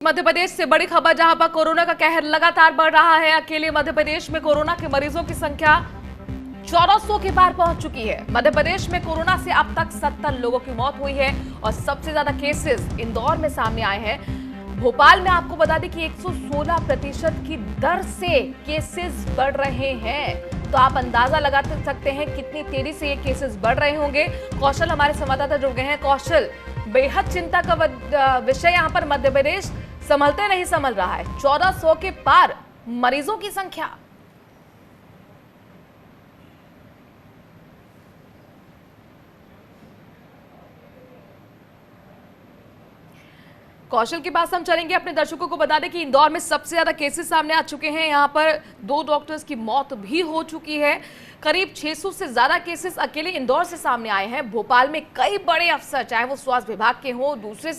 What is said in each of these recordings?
मध्य प्रदेश से बड़ी खबर, जहां पर कोरोना का कहर लगातार बढ़ रहा है। अकेले मध्य प्रदेश में कोरोना के मरीजों की संख्या 1400 के पार पहुंच चुकी है। मध्य प्रदेश में कोरोना से अब तक 70 लोगों की मौत हुई है और सबसे ज्यादा केसेस इंदौर में सामने आए हैं। भोपाल में आपको बता दें कि 116% की दर से केसेस बढ़ रहे हैं। तो आप अंदाजा लगा सकते हैं कितनी तेजी से ये केसेस बढ़ रहे होंगे। कौशल हमारे संवाददाता जुड़ गए हैं। कौशल, बेहद चिंता का विषय यहाँ पर मध्य प्रदेश संभलते नहीं संभल रहा है। 1400 के पार मरीजों की संख्या। कौशल के पास हम चलेंगे। अपने दर्शकों को बता दें कि इंदौर में सबसे ज्यादा केसेस सामने आ चुके हैं। यहाँ पर 2 डॉक्टर्स की मौत भी हो चुकी है। करीब 600 से ज्यादा केसेस अकेले इंदौर से सामने आए हैं। भोपाल में कई बड़े अफसर, चाहे वो स्वास्थ्य विभाग के हों, दूसरे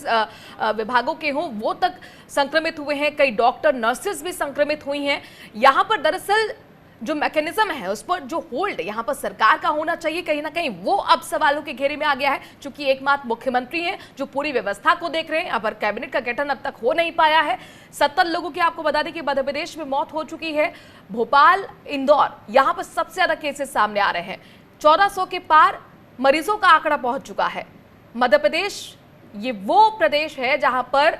विभागों के हों, वो तक संक्रमित हुए हैं। कई डॉक्टर, नर्सेस भी संक्रमित हुई हैं। यहाँ पर दरअसल जो मैकेनिज्म है, उस पर जो होल्ड यहाँ पर सरकार का होना चाहिए, कहीं ना कहीं वो अब सवालों के घेरे में आ गया है। चूंकि एकमात्र मुख्यमंत्री हैं जो पूरी व्यवस्था को देख रहे हैं। अब कैबिनेट का गठन अब तक हो नहीं पाया है। 70 लोगों की आपको बता दें कि मध्य प्रदेश में मौत हो चुकी है। भोपाल, इंदौर, यहाँ पर सबसे ज्यादा केसेस सामने आ रहे हैं। 1400 के पार मरीजों का आंकड़ा पहुंच चुका है। मध्य प्रदेश ये वो प्रदेश है जहां पर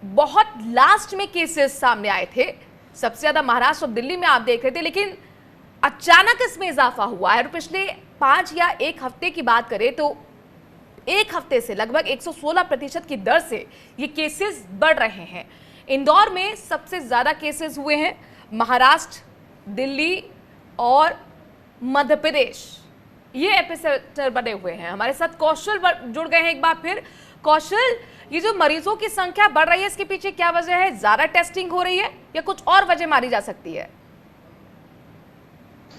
बहुत लास्ट में केसेस सामने आए थे। सबसे ज्यादा महाराष्ट्र और दिल्ली में आप देख रहे थे, लेकिन अचानक इसमें इजाफा हुआ है। और पिछले 5 या 1 हफ्ते की बात करें तो 1 हफ्ते से लगभग 116% की दर से ये केसेस बढ़ रहे हैं। इंदौर में सबसे ज्यादा केसेस हुए हैं। महाराष्ट्र, दिल्ली और मध्य प्रदेश ये एपिसेंटर बने हुए हैं। हमारे साथ कौशल जुड़ गए हैं एक बार फिर। कौशल, ये जो मरीजों की संख्या बढ़ रही है, इसके पीछे क्या वजह है? ज्यादा टेस्टिंग हो रही है या कुछ और वजह मारी जा सकती है?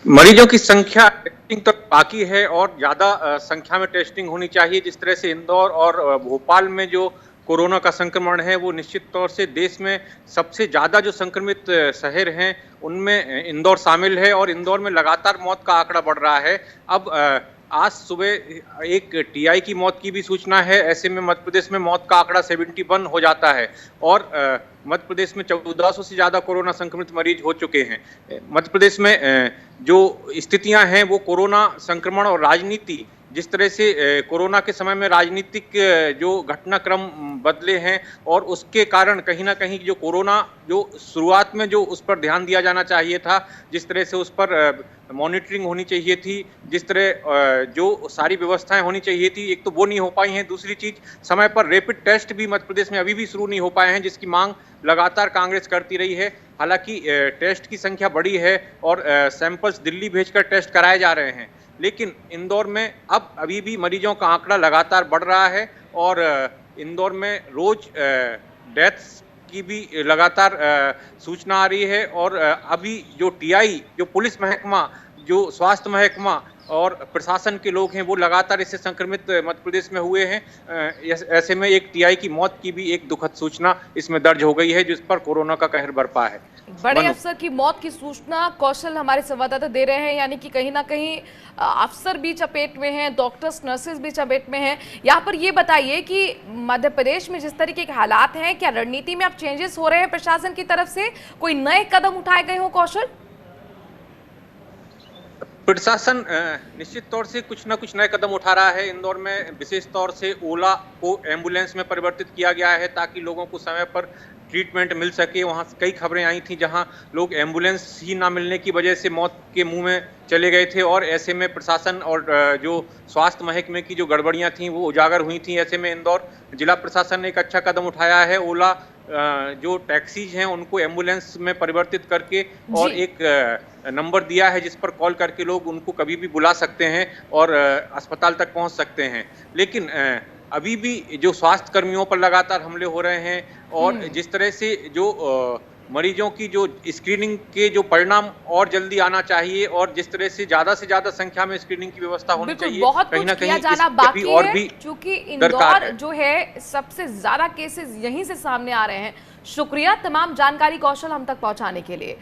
मरीजों की संख्या, टेस्टिंग तो बाकी है और ज्यादा संख्या में टेस्टिंग होनी चाहिए। जिस तरह से इंदौर और भोपाल में जो कोरोना का संक्रमण है, वो निश्चित तौर से देश में सबसे ज्यादा जो संक्रमित शहर हैं उनमें इंदौर शामिल है और इंदौर में लगातार मौत का आंकड़ा बढ़ रहा है। अब आज सुबह एक टीआई की मौत की भी सूचना है। ऐसे में मध्य प्रदेश में मौत का आंकड़ा 71 हो जाता है और मध्य प्रदेश में 1400 से ज्यादा कोरोना संक्रमित मरीज हो चुके हैं। मध्य प्रदेश में जो स्थितियां हैं वो कोरोना संक्रमण और राजनीति, जिस तरह से कोरोना के समय में राजनीतिक जो घटनाक्रम बदले हैं और उसके कारण कहीं ना कहीं जो कोरोना जो शुरुआत में जो उस पर ध्यान दिया जाना चाहिए था, जिस तरह से उस पर मॉनिटरिंग होनी चाहिए थी, जिस तरह जो सारी व्यवस्थाएं होनी चाहिए थी, एक तो वो नहीं हो पाई हैं। दूसरी चीज, समय पर रैपिड टेस्ट भी मध्य प्रदेश में अभी भी शुरू नहीं हो पाए हैं, जिसकी मांग लगातार कांग्रेस करती रही है। हालांकि टेस्ट की संख्या बढ़ी है और सैंपल्स दिल्ली भेजकर टेस्ट कराए जा रहे हैं, लेकिन इंदौर में अब अभी भी मरीजों का आंकड़ा लगातार बढ़ रहा है और इंदौर में रोज डेथ्स की भी लगातार सूचना आ रही है। और अभी जो टीआई, जो पुलिस महकमा, जो स्वास्थ्य महकमा और प्रशासन के लोग हैं, वो लगातार इससे संक्रमित मध्य प्रदेश में हुए हैं। ऐसे में एक टीआई की मौत की भी एक दुखद सूचना इसमें दर्ज हो गई है, जिस पर कोरोना का कहर बरपा है। बड़े अफसर की मौत की सूचना कौशल हमारे संवाददाता दे रहे हैं, यानी कि कहीं ना कहीं अफसर भी चपेट में हैं, डॉक्टर्स, नर्सेस भी चपेट में हैं। यहाँ पर ये बताइए कि मध्य प्रदेश में जिस तरीके के हालात हैं, क्या रणनीति में अब चेंजेस हो रहे हैं प्रशासन की तरफ से? कोई नए कदम उठाए गए हो कौशल? प्रशासन निश्चित तौर से कुछ ना कुछ नए कदम उठा रहा है। इंदौर में विशेष तौर से ओला को एम्बुलेंस में परिवर्तित किया गया है ताकि लोगों को समय पर ट्रीटमेंट मिल सके। वहाँ कई खबरें आई थी जहाँ लोग एम्बुलेंस ही ना मिलने की वजह से मौत के मुंह में चले गए थे और ऐसे में प्रशासन और जो स्वास्थ्य महकमे की जो गड़बड़ियाँ थी वो उजागर हुई थी। ऐसे में इंदौर जिला प्रशासन ने एक अच्छा कदम उठाया है। ओला जो टैक्सीज हैं उनको एम्बुलेंस में परिवर्तित करके और एक नंबर दिया है जिस पर कॉल करके लोग उनको कभी भी बुला सकते हैं और अस्पताल तक पहुंच सकते हैं। लेकिन अभी भी जो स्वास्थ्य कर्मियों पर लगातार हमले हो रहे हैं और जिस तरह से जो मरीजों की जो स्क्रीनिंग के जो परिणाम और जल्दी आना चाहिए और जिस तरह से ज्यादा संख्या में स्क्रीनिंग की व्यवस्था होनी चाहिए, कहीं ना कहीं जाना बाकी और भी क्योंकि इंदौर जो है सबसे ज्यादा केसेस यहीं से सामने आ रहे हैं। शुक्रिया तमाम जानकारी कौशल हम तक पहुंचाने के लिए।